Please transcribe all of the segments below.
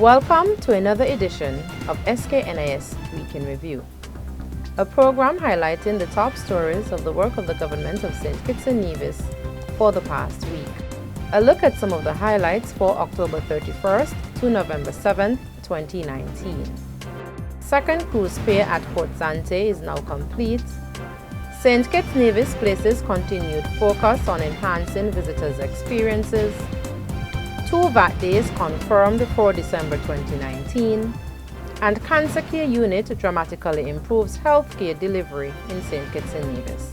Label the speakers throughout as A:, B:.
A: Welcome to another edition of SKNIS Week in Review, a program highlighting the top stories of the work of the government of St. Kitts and Nevis for the past week. A look at some of the highlights for October 31st to November 7th, 2019. Second cruise pier at Port Zante is now complete. St. Kitts Nevis places continued focus on enhancing visitors' experiences. 2 VAT days confirmed for December 2019, and Cancer Care Unit dramatically improves healthcare delivery in St. Kitts and Nevis.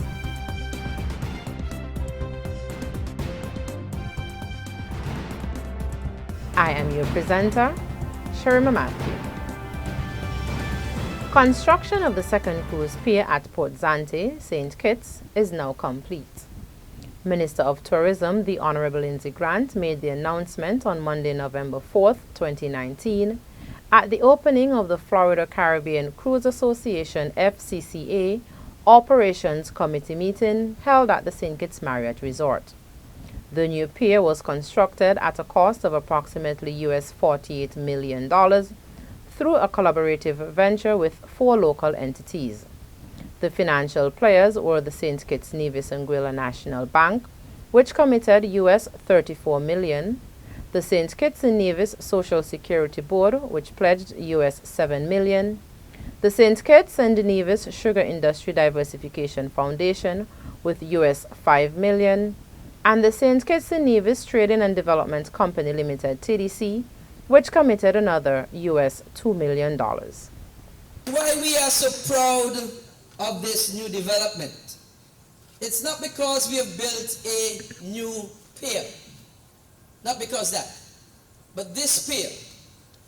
A: I am your presenter, Sherima Matthew. Construction of the second cruise pier at Port Zante, St. Kitts, is now complete. Minister of Tourism, the Honorable Lindsay Grant, made the announcement on Monday, November 4th, 2019, at the opening of the Florida Caribbean Cruise Association FCCA Operations Committee meeting held at the St. Kitts Marriott Resort. The new pier was constructed at a cost of approximately $48 million through a collaborative venture with 4 local entities. The financial players were the St. Kitts Nevis Anguilla National Bank, which committed $34 million, the St. Kitts and Nevis Social Security Board, which pledged $7 million, the St. Kitts and Nevis Sugar Industry Diversification Foundation with $5 million, and the St. Kitts and Nevis Trading and Development Company Limited TDC, which committed another $2 million.
B: Why we are so proud of this new development? It's not because we have built a new pier, not because that, but this pier,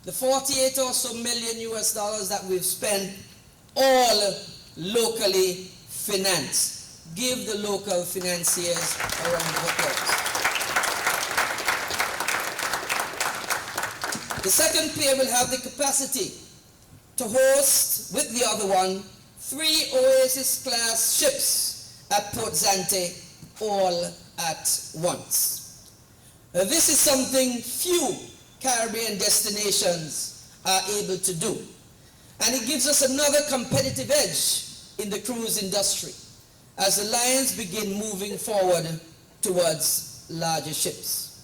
B: the 48 or so million US dollars that we've spent, all locally financed. Give the local financiers a round of applause. The second pier will have the capacity to host, with the other one, 3 Oasis-class ships at Port Zante all at once. This is something few Caribbean destinations are able to do. And it gives us another competitive edge in the cruise industry as the Lions begin moving forward towards larger ships.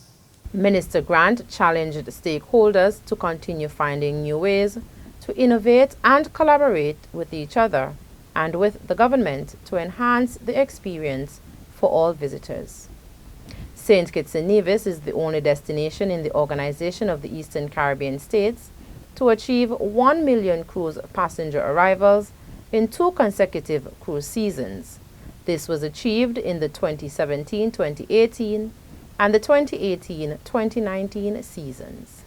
A: Minister Grant challenged stakeholders to continue finding new ways to innovate and collaborate with each other and with the government to enhance the experience for all visitors. St. Kitts and Nevis is the only destination in the Organization of the Eastern Caribbean States to achieve 1 million cruise passenger arrivals in 2 consecutive cruise seasons. This was achieved in the 2017-2018 and the 2018-2019 seasons.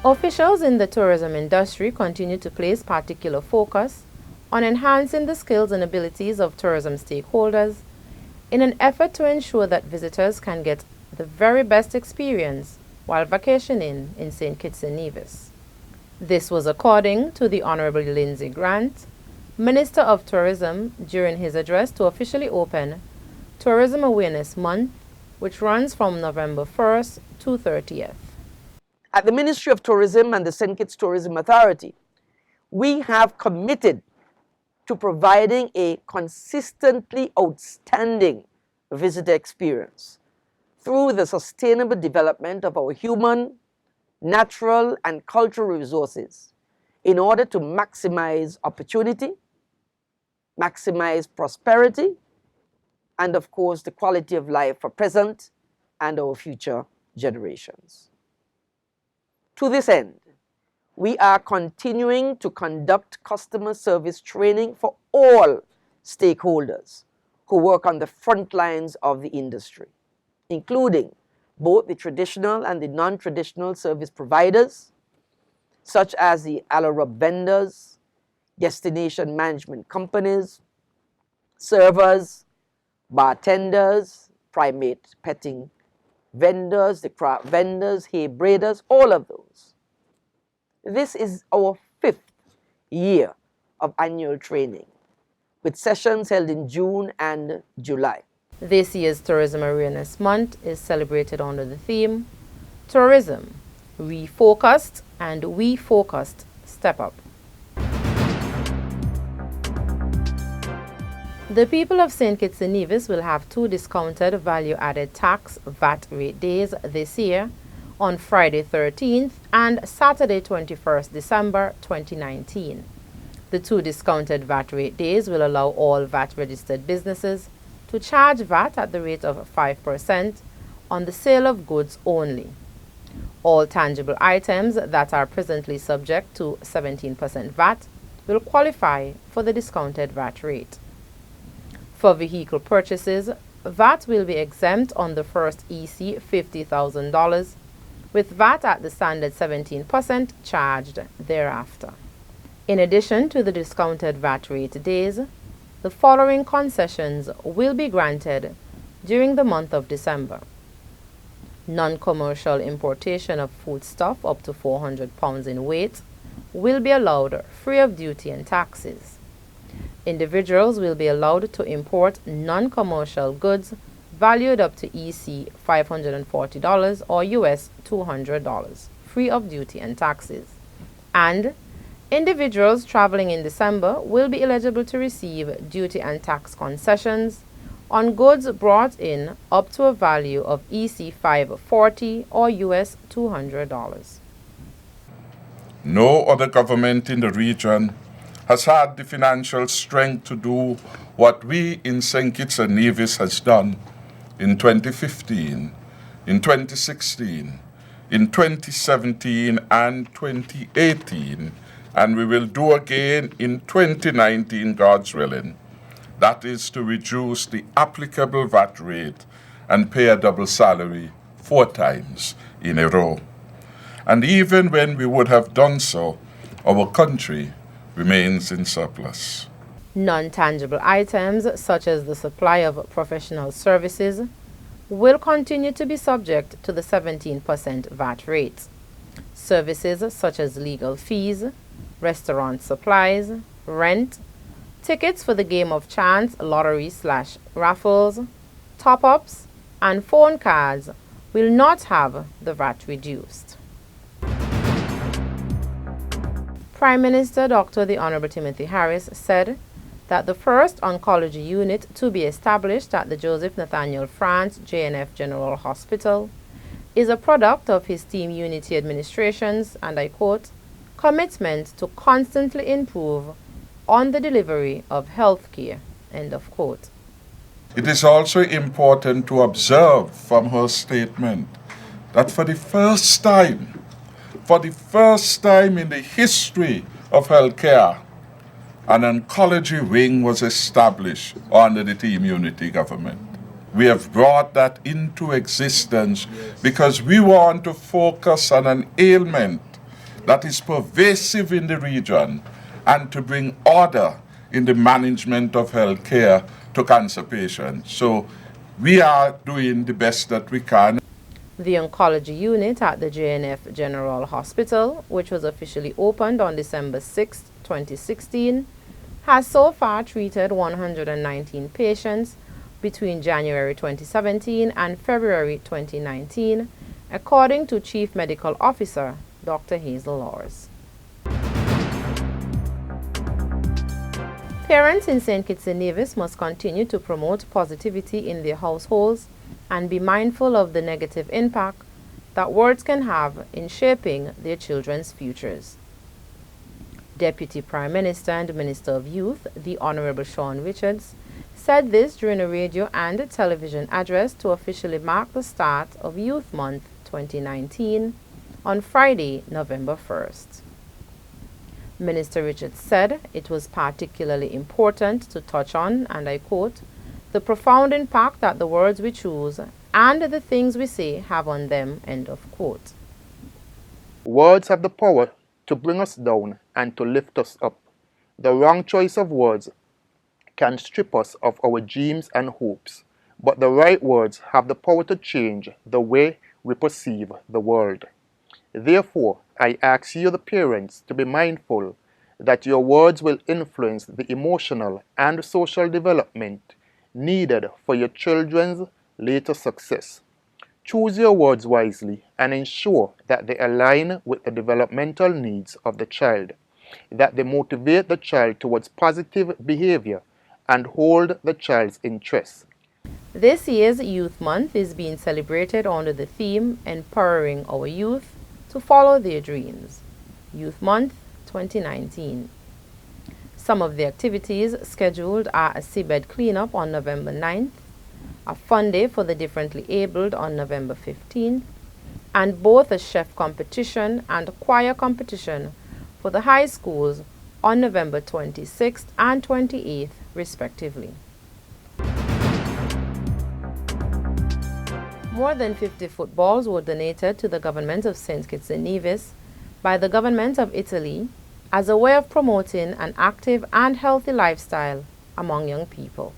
A: Officials in the tourism industry continue to place particular focus on enhancing the skills and abilities of tourism stakeholders in an effort to ensure that visitors can get the very best experience while vacationing in St. Kitts and Nevis. This was according to the Honorable Lindsay Grant, Minister of Tourism, during his address to officially open Tourism Awareness Month, which runs from November 1st to 30th.
C: At the Ministry of Tourism and the St. Kitts Tourism Authority, we have committed to providing a consistently outstanding visitor experience through the sustainable development of our human, natural, and cultural resources in order to maximize opportunity, maximize prosperity, and of course the quality of life for present and our future generations. To this end, we are continuing to conduct customer service training for all stakeholders who work on the front lines of the industry, including both the traditional and the non-traditional service providers, such as the Alarub vendors, destination management companies, servers, bartenders, primate petting vendors, the craft vendors, hay braiders, all of those. This is our 5th year of annual training, with sessions held in June and July.
A: This year's Tourism Awareness Month is celebrated under the theme Tourism, Refocused and We Focused Step Up. The people of St. Kitts and Nevis will have 2 discounted value-added tax VAT rate days this year on Friday 13th and Saturday 21st December 2019. The 2 discounted VAT rate days will allow all VAT-registered businesses to charge VAT at the rate of 5% on the sale of goods only. All tangible items that are presently subject to 17% VAT will qualify for the discounted VAT rate. For vehicle purchases, VAT will be exempt on the first EC $50,000, with VAT at the standard 17% charged thereafter. In addition to the discounted VAT rate days, the following concessions will be granted during the month of December. Non-commercial importation of foodstuff up to 400 pounds in weight will be allowed free of duty and taxes. Individuals will be allowed to import non-commercial goods valued up to EC $540 or US $200, free of duty and taxes. And individuals traveling in December will be eligible to receive duty and tax concessions on goods brought in up to a value of EC $540 or US $200.
D: No other government in the region has had the financial strength to do what we in St. Kitts and Nevis has done in 2015, in 2016, in 2017 and 2018, and we will do again in 2019, God's willing. That is to reduce the applicable VAT rate and pay a double salary 4 times in a row. And even when we would have done so, our country remains in surplus.
A: Non-tangible items such as the supply of professional services will continue to be subject to the 17% VAT rate. Services such as legal fees, restaurant supplies, rent, tickets for the game of chance, lottery/raffles, top-ups, and phone cards will not have the VAT reduced. Prime Minister Dr. the Honorable Timothy Harris said that the first oncology unit to be established at the Joseph Nathaniel France JNF General Hospital is a product of his Team Unity administration's, and I quote, commitment to constantly improve on the delivery of health care, end of quote.
D: It is also important to observe from her statement that for the first time in the history of healthcare, an oncology wing was established under the Team Unity government. We have brought that into existence because we want to focus on an ailment that is pervasive in the region and to bring order in the management of healthcare to cancer patients. So we are doing the best that we can.
A: The oncology unit at the JNF General Hospital, which was officially opened on December 6, 2016, has so far treated 119 patients between January 2017 and February 2019, according to Chief Medical Officer Dr. Hazel Laws. Parents in St. Kitts and Nevis must continue to promote positivity in their households and be mindful of the negative impact that words can have in shaping their children's futures. Deputy Prime Minister and Minister of Youth, the Honorable Sean Richards, said this during a radio and television address to officially mark the start of Youth Month 2019 on Friday, November 1st. Minister Richards said it was particularly important to touch on, and I quote, the profound impact that the words we choose and the things we say have on them, end of quote.
E: Words have the power to bring us down and to lift us up. The wrong choice of words can strip us of our dreams and hopes, but the right words have the power to change the way we perceive the world. Therefore, I ask you, the parents, to be mindful that your words will influence the emotional and social development needed for your children's later success. Choose your words wisely and ensure that they align with the developmental needs of the child, that they motivate the child towards positive behavior and hold the child's interests.
A: This year's Youth Month is being celebrated under the theme Empowering Our Youth to Follow Their Dreams. Youth Month 2019. Some of the activities scheduled are a seabed cleanup on November 9th, a fun day for the differently abled on November 15th, and both a chef competition and a choir competition for the high schools on November 26th and 28th, respectively. More than 50 footballs were donated to the government of St. Kitts and Nevis by the government of Italy as a way of promoting an active and healthy lifestyle among young people.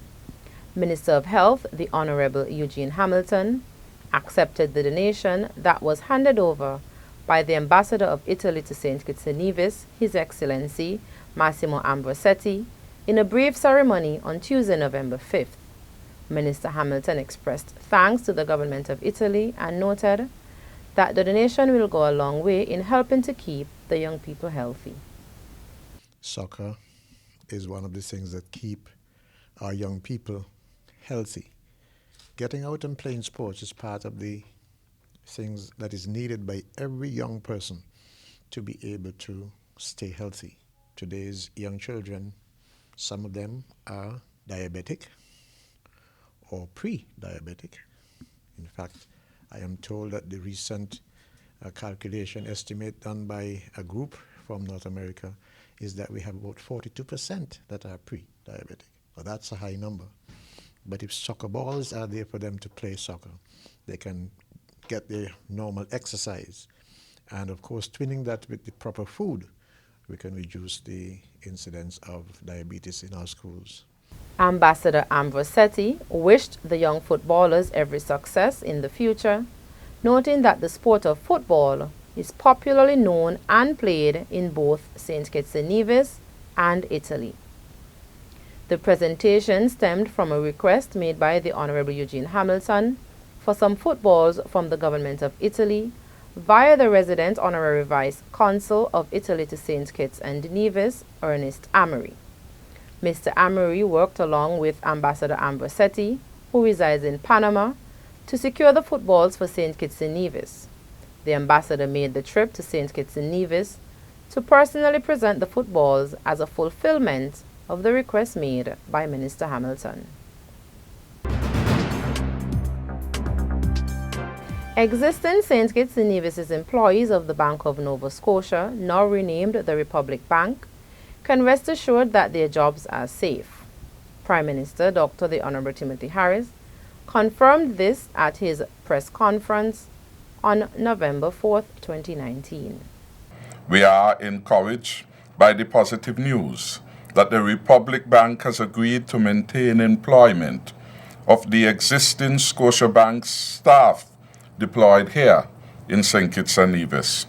A: Minister of Health, the Honorable Eugene Hamilton, accepted the donation that was handed over by the Ambassador of Italy to St. Kitts and Nevis, His Excellency Massimo Ambrosetti, in a brief ceremony on Tuesday, November 5th. Minister Hamilton expressed thanks to the government of Italy and noted that the donation will go a long way in helping to keep the young people healthy.
F: Soccer is one of the things that keep our young people healthy. Getting out and playing sports is part of the things that is needed by every young person to be able to stay healthy. Today's young children, some of them are diabetic or pre-diabetic. In fact, I am told that the recent calculation estimate done by a group from North America is that we have about 42% that are pre-diabetic. Well, that's a high number. But if soccer balls are there for them to play soccer, they can get their normal exercise. And of course, twinning that with the proper food, we can reduce the incidence of diabetes in our schools.
A: Ambassador Ambrosetti wished the young footballers every success in the future, noting that the sport of football is popularly known and played in both St. Kitts and Nevis and Italy. The presentation stemmed from a request made by the Honorable Eugene Hamilton for some footballs from the government of Italy via the resident honorary vice consul of Italy to St. Kitts and Nevis, Ernest Amory. Mr. Amory worked along with Ambassador Ambrosetti, who resides in Panama, to secure the footballs for St. Kitts and Nevis. The ambassador made the trip to St. Kitts and Nevis to personally present the footballs as a fulfillment of the request made by Minister Hamilton. Existing St. Kitts and Nevis' employees of the Bank of Nova Scotia, now renamed the Republic Bank, can rest assured that their jobs are safe. Prime Minister Dr. the Honorable Timothy Harris confirmed this at his press conference on November 4th, 2019.
D: We are encouraged by the positive news that the Republic Bank has agreed to maintain employment of the existing Scotiabank staff deployed here in St. Kitts and Nevis.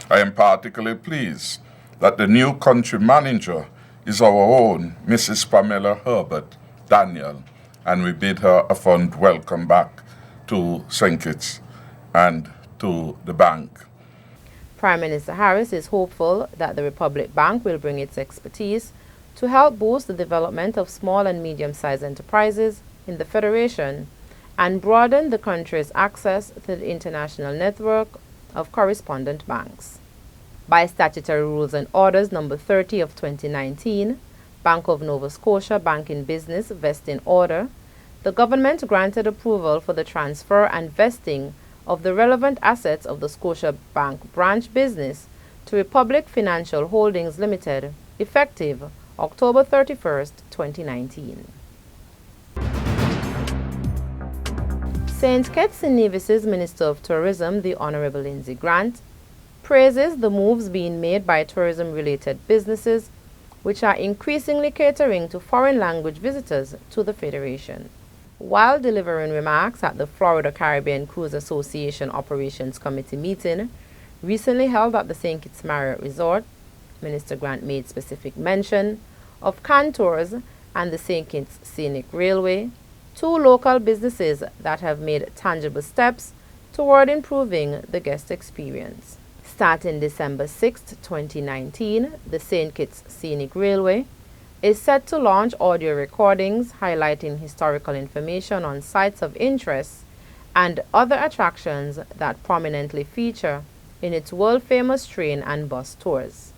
D: I am particularly pleased that the new country manager is our own Mrs. Pamela Herbert Daniel, and we bid her a fond welcome back to St. Kitts and to the bank.
A: Prime Minister Harris is hopeful that the Republic Bank will bring its expertise to help boost the development of small and medium-sized enterprises in the Federation and broaden the country's access to the international network of correspondent banks. By Statutory Rules and Orders number 30 of 2019, Bank of Nova Scotia Banking Business Vesting Order, the government granted approval for the transfer and vesting of the relevant assets of the Scotiabank branch business to Republic Financial Holdings Limited, effective October 31st, 2019. St. Kitts and Nevis' Minister of Tourism, the Honorable Lindsay Grant, praises the moves being made by tourism-related businesses, which are increasingly catering to foreign language visitors to the Federation. While delivering remarks at the Florida Caribbean Cruise Association Operations Committee meeting recently held at the St. Kitts Marriott Resort, Minister Grant made specific mention of contours and the St. Kitts Scenic Railway, two local businesses that have made tangible steps toward improving the guest experience. Starting December 6, 2019, the St. Kitts Scenic Railway is set to launch audio recordings highlighting historical information on sites of interest and other attractions that prominently feature in its world-famous train and bus tours.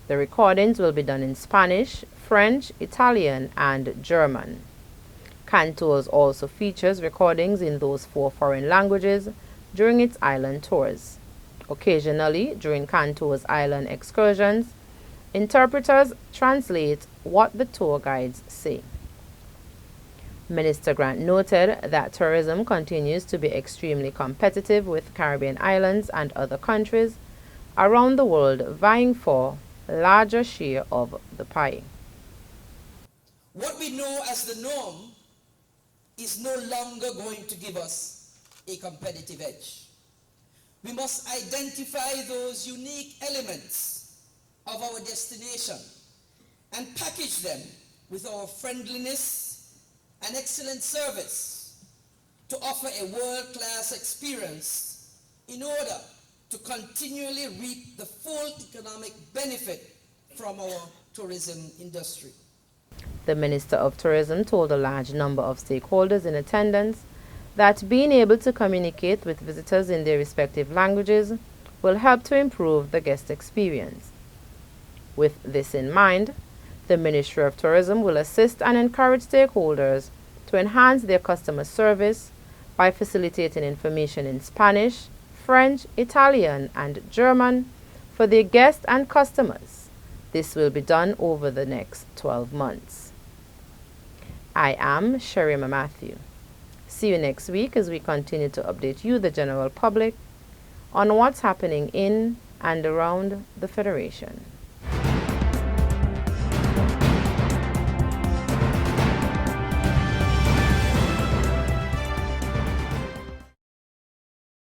A: The recordings will be done in Spanish, French, Italian, and German. CANTOURS also features recordings in those 4 foreign languages during its island tours. Occasionally, during CANTOUR's island excursions, interpreters translate what the tour guides say. Minister Grant noted that tourism continues to be extremely competitive with Caribbean islands and other countries around the world vying for a larger share of the pie.
B: What we know as the norm is no longer going to give us a competitive edge. We must identify those unique elements of our destination and package them with our friendliness and excellent service to offer a world-class experience in order to continually reap the full economic benefit from our tourism industry.
A: The Minister of Tourism told a large number of stakeholders in attendance that being able to communicate with visitors in their respective languages will help to improve the guest experience. With this in mind, the Ministry of Tourism will assist and encourage stakeholders to enhance their customer service by facilitating information in Spanish, French, Italian, and German for their guests and customers. This will be done over the next 12 months. I am Sherima Matthew. See you next week as we continue to update you, the general public, on what's happening in and around the Federation.